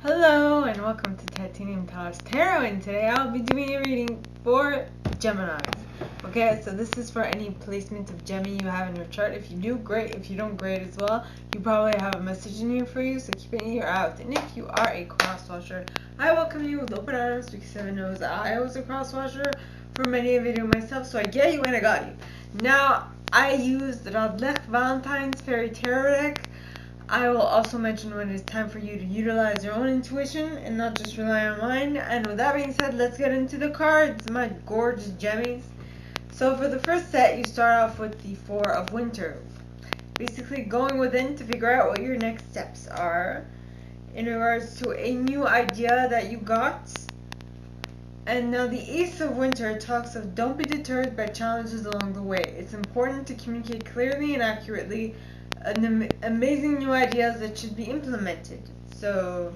Hello and welcome to Titanium Talks Tarot, and today I'll be doing a reading for Geminis. Okay, so this is for any placement of Gemini you have in your chart. If you do, great. If you don't, great as well. You probably have a message in here for you, so keep an ear out. And if you are a crosswatcher, I welcome you with open arms because heaven knows I was a crosswatcher for many a video myself, so I get you and I got you. Now, I used Radleigh Valentine's Fairy Tarot deck. I will also mention when it's time for you to utilize your own intuition and not just rely on mine. And with that being said, let's get into the cards, my gorgeous Gemmies. So for the first set, you start off with the Four of Winter. Basically going within to figure out what your next steps are in regards to a new idea that you got. And now the Ace of Winter talks of don't be deterred by challenges along the way. It's important to communicate clearly and accurately amazing new ideas that should be implemented. So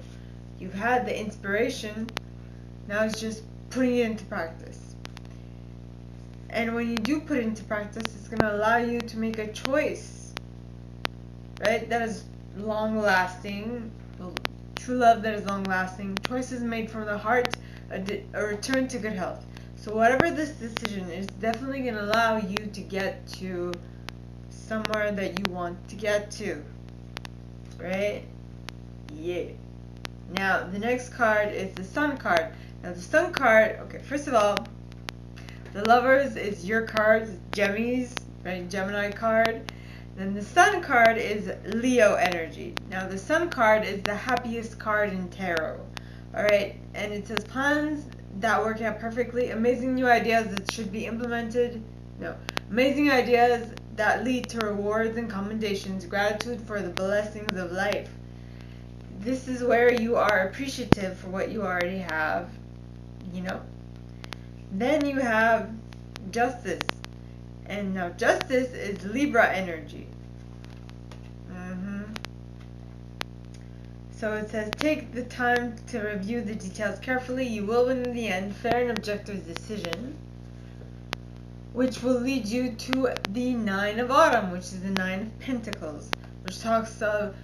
you've had the inspiration, now it's just putting it into practice. And when you do put it into practice, it's going to allow you to make a choice, right? That is long lasting, true love that is long lasting, choices made from the heart, a return to good health. So whatever this decision is, definitely going to allow you to get to somewhere that you want to get to, right? Yeah. Now the next card is the Sun card. Now the Sun card, okay, first of all, the Lovers is your card, Geminis, right? Gemini card. Then the Sun card is Leo energy. Now the Sun card is the happiest card in tarot, all right? And it says plans that work out perfectly, amazing new ideas that should be implemented. No, amazing ideas that lead to rewards and commendations, gratitude for the blessings of life. This is where you are appreciative for what you already have, you know. Then you have Justice, and now Justice is Libra energy. So it says, take the time to review the details carefully. You will win in the end, fair and objective decision, which will lead you to the Nine of Autumn, which is the Nine of Pentacles, which talks of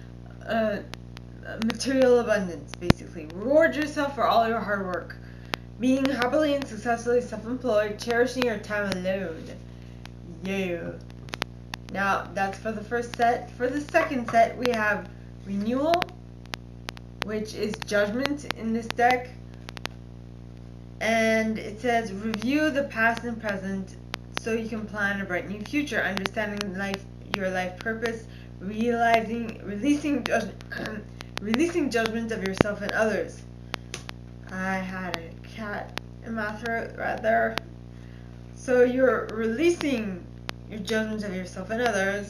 material abundance, basically. Reward yourself for all your hard work, being happily and successfully self-employed, cherishing your time alone. Yeah. Now, that's for the first set. For the second set, we have Renewal, which is Judgment in this deck. And it says, review the past and present so you can plan a bright new future, understanding your life purpose, releasing judgment of yourself and others. I had a cat in my throat right there. So you're releasing your judgment of yourself and others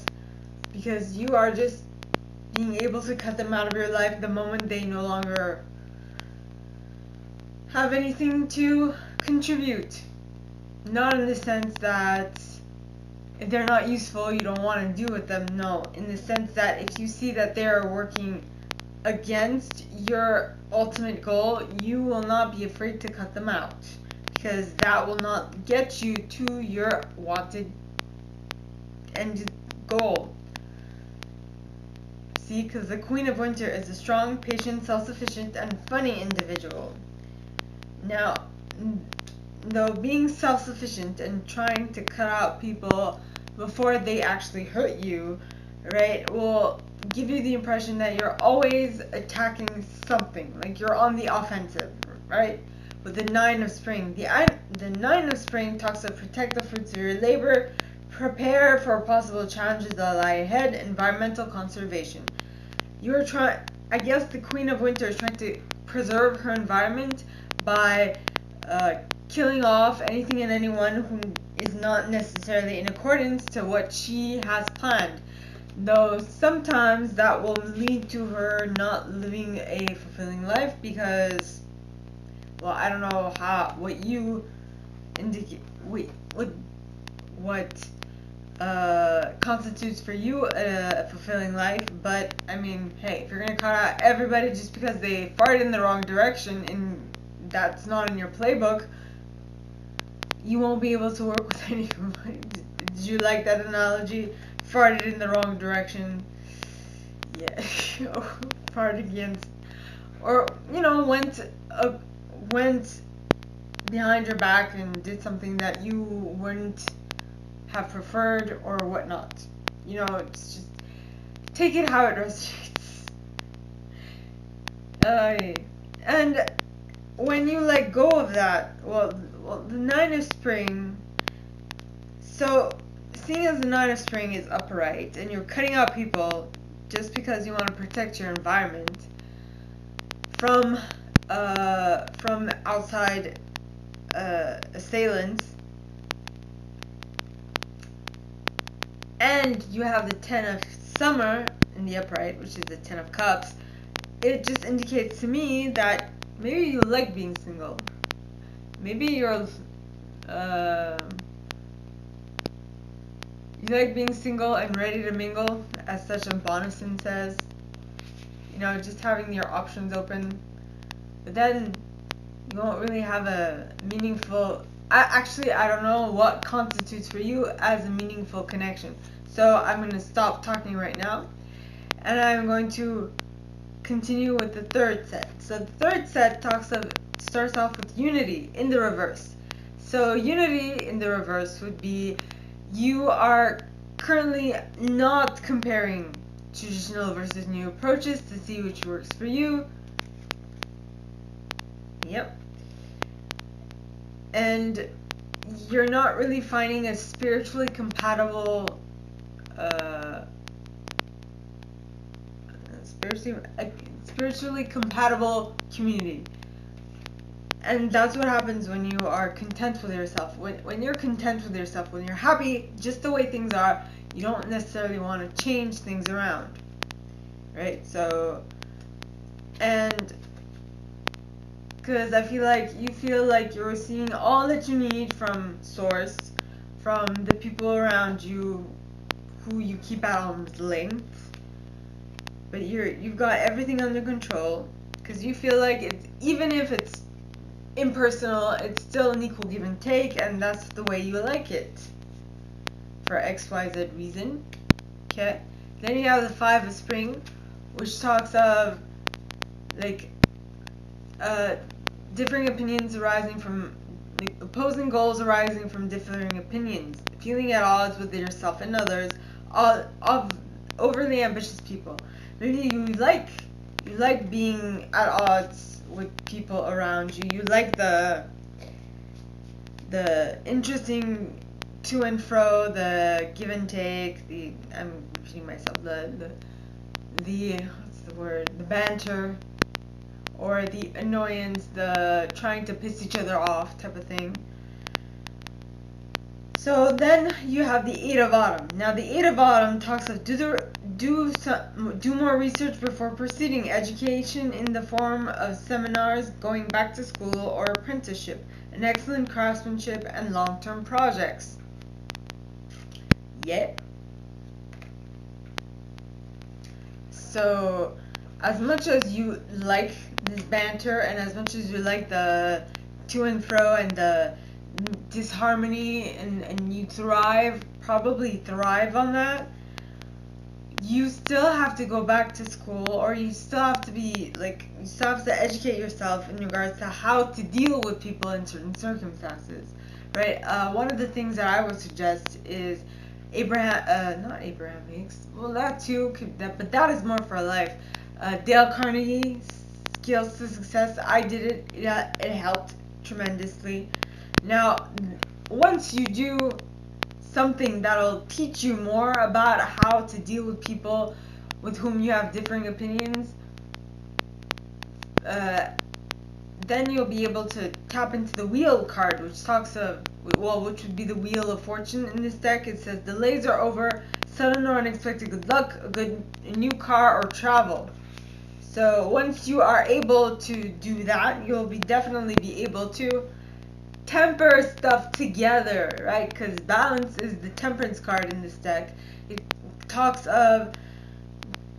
because you are just being able to cut them out of your life the moment they no longer have anything to contribute. Not in the sense that if they're not useful, you don't want to do with them. No, in the sense that if you see that they are working against your ultimate goal, you will not be afraid to cut them out, because that will not get you to your wanted end goal. See, because the Queen of Winter is a strong, patient, self-sufficient, and funny individual. Now, though being self-sufficient and trying to cut out people before they actually hurt you, right, will give you the impression that you're always attacking something, like you're on the offensive, right? With the Nine of Spring, the Nine of Spring talks of protect the fruits of your labor, prepare for possible challenges that lie ahead, environmental conservation. You're trying, I guess the Queen of Winter is trying to preserve her environment by killing off anything and anyone who is not necessarily in accordance to what she has planned. Though sometimes that will lead to her not living a fulfilling life because, well, I don't know what you indicate, what constitutes for you a fulfilling life, but I mean, hey, if you're gonna cut out everybody just because they farted in the wrong direction and that's not in your playbook, you won't be able to work with anyone. Did you like that analogy? Farted in the wrong direction. Yeah. Fart against or went behind your back and did something that you wouldn't have preferred or whatnot. It's just take it how it resonates. And when you let go of that, well, the Nine of Spring. So, seeing as the Nine of Spring is upright, and you're cutting out people just because you want to protect your environment from outside assailants, and you have the Ten of Summer in the upright, which is the Ten of Cups, it just indicates to me that maybe you like being single. Maybe you like being single and ready to mingle, as such as Bonison says. Just having your options open. But then you won't really have a meaningful... I don't know what constitutes for you as a meaningful connection. So I'm going to stop talking right now. And I'm going to continue with the third set. So the third set starts off with unity in the reverse. So unity in the reverse would be you are currently not comparing traditional versus new approaches to see which works for you. Yep. And you're not really finding a spiritually compatible community. And that's what happens when you are content with yourself. When you're content with yourself, when you're happy just the way things are, you don't necessarily want to change things around. Right? So, and because I feel like you feel like you're receiving all that you need from Source, from the people around you who you keep at arm's length, but you've got everything under control, because you feel like even if it's impersonal, it's still an equal give and take, and that's the way you like it for XYZ reason. Okay, then you have the Five of Spring, which talks of differing opinions arising from opposing goals arising from differing opinions, feeling at odds with yourself and others, of overly ambitious people. Maybe you like being at odds with people around you. You like the interesting to and fro, the give and take, I'm repeating myself, the what's the word? The banter, or the annoyance, the trying to piss each other off type of thing. So then you have the Eight of Autumn. Now the Eight of Autumn talks of do more research before proceeding. Education in the form of seminars, going back to school, or apprenticeship. An excellent craftsmanship and long-term projects. Yep. So, as much as you like this banter, and as much as you like the to and fro and the disharmony, and you probably thrive on that, you still have to go back to school, or you still have to you still have to educate yourself in regards to how to deal with people in certain circumstances, right? One of the things that I would suggest is not Abraham Hicks, well, that too, but that is more for life. Dale Carnegie, Skills to Success. I did it. It helped tremendously. Now, once you do something that'll teach you more about how to deal with people with whom you have differing opinions, then you'll be able to tap into the Wheel card, which talks of, which would be the Wheel of Fortune in this deck. It says delays are over, sudden or unexpected good luck, a new car, or travel. So once you are able to do that, you'll definitely be able to temper stuff together, right? Because balance is the Temperance card in this deck. It talks of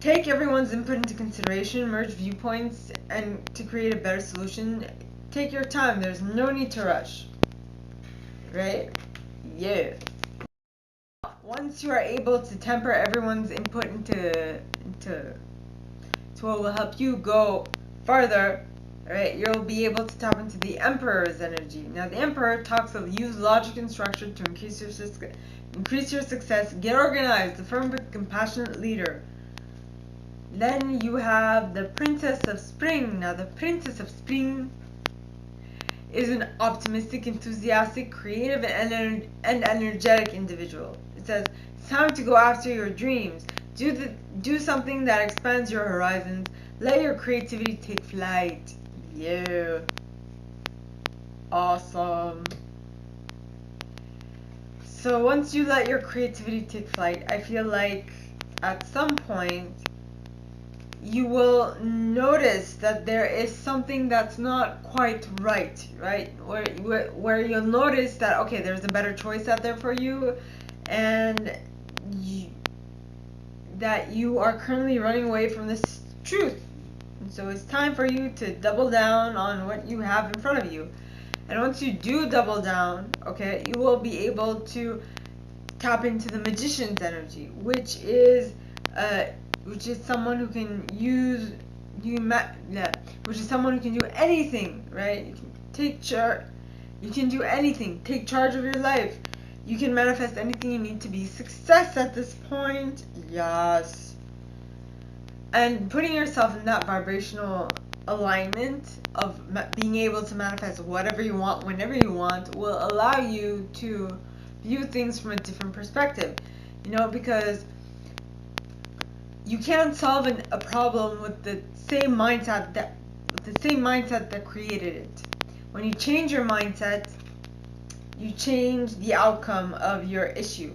take everyone's input into consideration, merge viewpoints, and to create a better solution. Take your time. There's no need to rush, right? Yeah. Once you are able to temper everyone's input into what will help you go farther, right, you'll be able to tap into the Emperor's energy. Now, the Emperor talks of use logic and structure to increase your success, get organized, a firm but compassionate leader. Then you have the Princess of Spring. Now, the Princess of Spring is an optimistic, enthusiastic, creative, and energetic individual. It says, it's time to go after your dreams. Do something that expands your horizons. Let your creativity take flight. Yeah. Awesome. So once you let your creativity take flight, I feel like at some point you will notice that there is something that's not quite right, where you'll notice that, okay, there's a better choice out there for you, and that you are currently running away from this truth. And so it's time for you to double down on what you have in front of you. And once you do double down, okay, you will be able to tap into the Magician's energy, which is someone who can which is someone who can do anything, right? You can do anything. Take charge of your life. You can manifest anything you need to be success at this point. Yes. And putting yourself in that vibrational alignment of being able to manifest whatever you want, whenever you want, will allow you to view things from a different perspective. Because you can't solve a problem with the same mindset that created it. When you change your mindset, you change the outcome of your issue.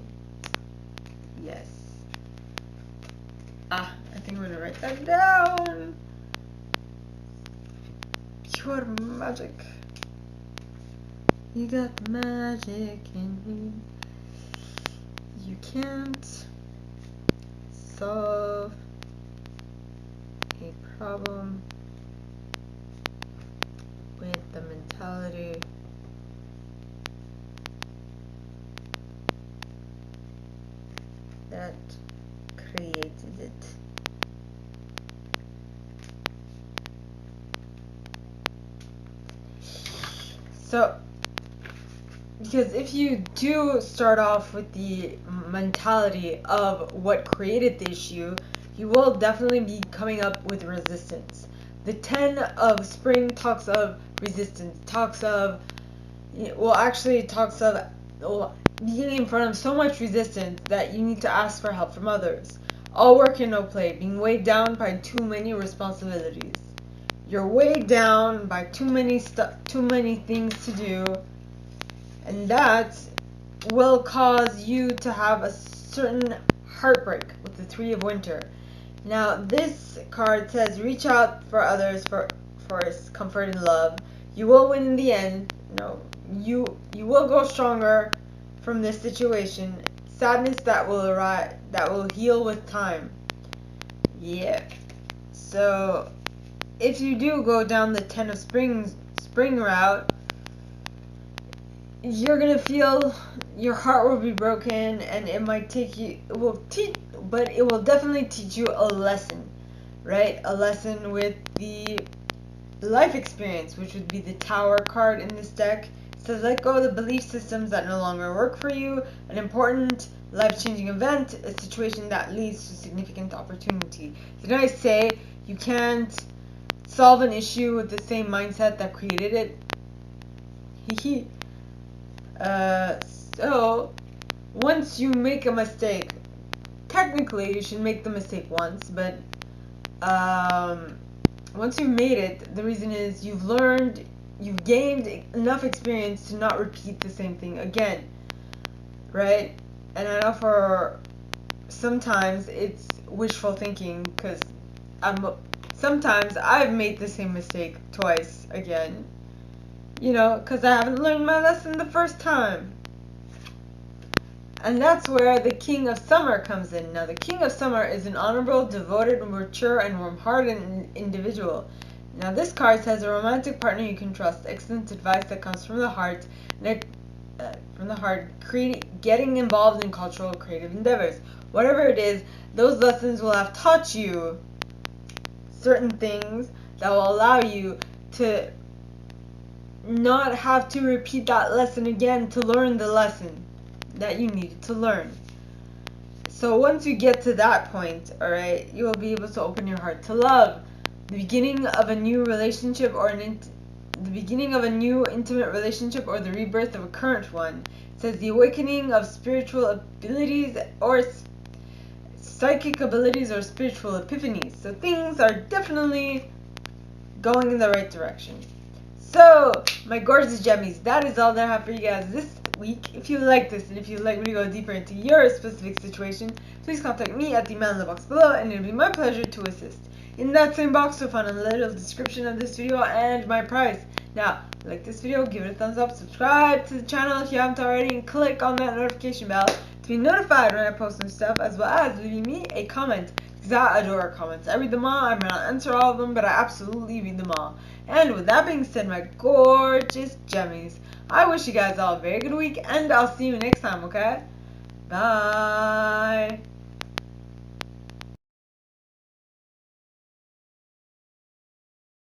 Yes. I think I'm gonna write that down. Pure magic. You got magic in you. You can't solve a problem with the mentality that created it. So, because if you do start off with the mentality of what created the issue, you will definitely be coming up with resistance. The 10 of Spring talks of resistance, talks of being in front of so much resistance that you need to ask for help from others. All work and no play, being weighed down by too many responsibilities. You're weighed down by too many things to do, and that will cause you to have a certain heartbreak with the Three of Winter. Now, this card says, reach out for others for comfort and love. You will win in the end. No, you will go stronger from this situation. Sadness that will heal with time. Yeah. So, if you do go down the 10 of spring route, you're gonna feel your heart will be broken, and it will definitely teach you a lesson, right? A lesson with the life experience, which would be the Tower card in this deck. It says, let go of the belief systems that no longer work for you, an important life-changing event, a situation that leads to significant opportunity. Did I say you can't solve an issue with the same mindset that created it? So once you make a mistake, technically you should make the mistake once, but once you've made it, the reason is you've gained enough experience to not repeat the same thing again, right? And I know for sometimes it's wishful thinking, because sometimes I've made the same mistake twice again, because I haven't learned my lesson the first time. And that's where the King of Summer comes in. Now, the King of Summer is an honorable, devoted, mature, and warm-hearted individual. Now, this card says a romantic partner you can trust, excellent advice that comes from the heart, getting involved in cultural creative endeavors. Whatever it is, those lessons will have taught you certain things that will allow you to not have to repeat that lesson again to learn the lesson that you needed to learn. So once you get to that point, alright, you will be able to open your heart to love. The beginning of a new relationship or the beginning of a new intimate relationship or the rebirth of a current one. It says the awakening of spiritual abilities or psychic abilities or spiritual epiphanies. So things are definitely going in the right direction. So, my gorgeous Gemmies, that is all that I have for you guys this week. If you like this and if you'd like me to go deeper into your specific situation, please contact me at the email in the box below and it'll be my pleasure to assist. In that same box, you'll find a little description of this video and my price. Now, like this video, give it a thumbs up, subscribe to the channel if you haven't already, and click on that notification bell to be notified when I post new stuff, as well as leaving me a comment, because I adore comments. I read them all. I may not answer all of them, but I absolutely read them all. And with that being said, my gorgeous Gemmies, I wish you guys all a very good week, and I'll see you next time, okay? Bye!